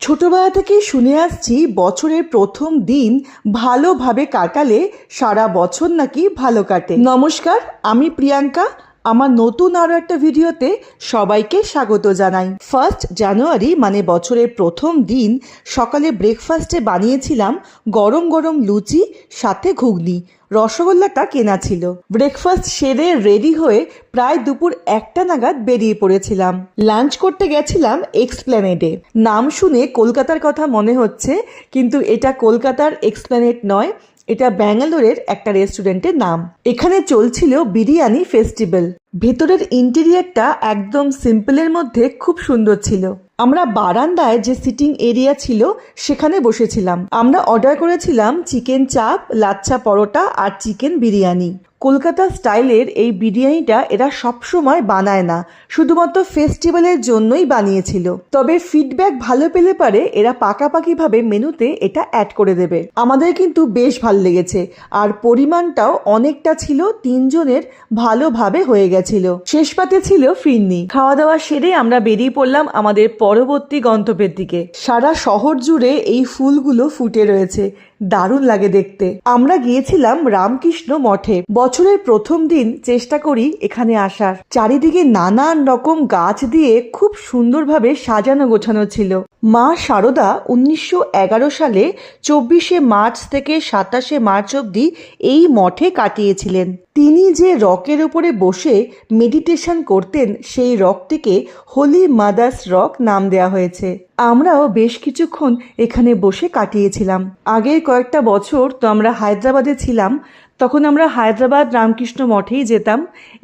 ছোটবেলা থেকেই শুনে আসছি বছরের প্রথম দিন ভালোভাবে কাটালে সারা বছর নাকি ভালো কাটে। নমস্কার, আমি প্রিয়াঙ্কা। আমার নতুন আরও একটা ভিডিওতে সবাইকে স্বাগত জানাই। 1 জানুয়ারি মানে বছরের প্রথম দিন সকালে ব্রেকফাস্টে বানিয়েছিলাম গরম গরম লুচি, সাথে ঘুগনি। রসগোল্লাটা কেনা ছিল। ব্রেকফাস্ট সেরে রেডি হয়ে প্রায় দুপুর 1টা নাগাদ বেরিয়ে পড়েছিলাম। লাঞ্চ করতে গেছিলাম এক্সপ্ল্যানেডে। নাম শুনে কলকাতার কথা মনে হচ্ছে, কিন্তু এটা কলকাতার এক্সপ্ল্যানেড নয়, এটা ব্যাঙ্গালোরের একটা রেস্টুরেন্টের নাম। এখানে চলছিল বিরিয়ানি ফেস্টিভ্যাল। ভেতরের ইন্টেরিয়ারটা একদম সিম্পলের মধ্যে খুব সুন্দর ছিল। আমরা বারান্দায় যে সিটিং এরিয়া ছিল সেখানে বসেছিলাম। আমরা অর্ডার করেছিলাম চিকেন চাপ, লাচ্ছা পরোটা আর চিকেন বিরিয়ানি। কলকাতা স্টাইলের এই বিরিয়ানিটা এরা সবসময় বানায় না, শুধুমাত্র ফেস্টিভ্যালের জন্যই বানিয়েছিল। তবে ফিডব্যাক ভালো পেলে পারে এরা পাকাপাকিভাবে মেনুতে এটা অ্যাড করে দেবে। আমাদের কিন্তু বেশ ভালো লেগেছে, আর পরিমাণটাও অনেকটা ছিল। 3 জনের ভালোভাবে হয়ে গেছিল। শেষ পাতে ছিল ফিরনি। খাওয়া দাওয়া সেরে আমরা বেরিয়ে পড়লাম আমাদের পরবর্তী গন্তব্যের দিকে। সারা শহর জুড়ে এই ফুলগুলো ফুটে রয়েছে, দারুণ লাগে দেখতে। আমরা গিয়েছিলাম রামকৃষ্ণ মঠে। বছরের প্রথম দিন চেষ্টা করি এখানে আসার। চারিদিকে নানান রকম গাছ দিয়ে খুব সুন্দরভাবে সাজানো গোছানো ছিল। মা শারদা 1911 সালে 24শে মার্চ থেকে 27শে মার্চ অবধি এই মঠে কাটিয়েছিলেন। তিনি যে রকের উপরে বসে মেডিটেশন করতেন, সেই রকটিকে হোলি মাদার্স রক নাম দেওয়া হয়েছে। আমরাও বেশ কিছুক্ষণ এখানে বসে কাটিয়েছিলাম। আগের কয়েকটা বছর তো আমরা হায়দ্রাবাদে ছিলাম, তখন আমরা হায়দ্রাবাদ রামকৃষ্ণ মঠেই যেতাম।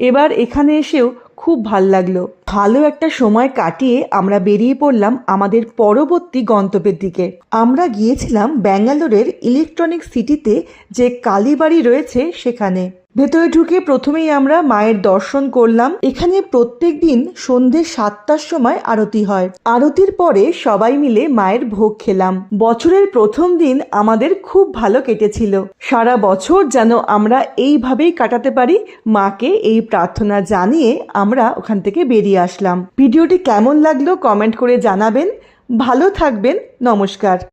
এবার এখানে এসেও খুব ভাল লাগলো। ভালো একটা সময় কাটিয়ে আমরা বেরিয়ে পড়লাম আমাদের পরবর্তী গন্তব্যের দিকে। আমরা গিয়েছিলাম ব্যাঙ্গালোরের ইলেকট্রনিক সিটিতে যে কালীবাড়ি রয়েছে সেখানে। ভেতরে ঢুকে প্রথমেই আমরা মায়ের দর্শন করলাম। এখানে প্রত্যেক দিন সন্ধে 7টার সময় আরতি হয়। আরতির পরে সবাই মিলে মায়ের ভোগ খেলাম। বছরের প্রথম দিন আমাদের খুব ভালো কেটেছিল। সারা বছর যেন আমরা এইভাবেই কাটাতে পারি, মাকে এই প্রার্থনা জানিয়ে আমরা ওখান থেকে বেরিয়ে আসলাম। ভিডিওটি কেমন লাগলো কমেন্ট করে জানাবেন। ভালো থাকবেন। নমস্কার।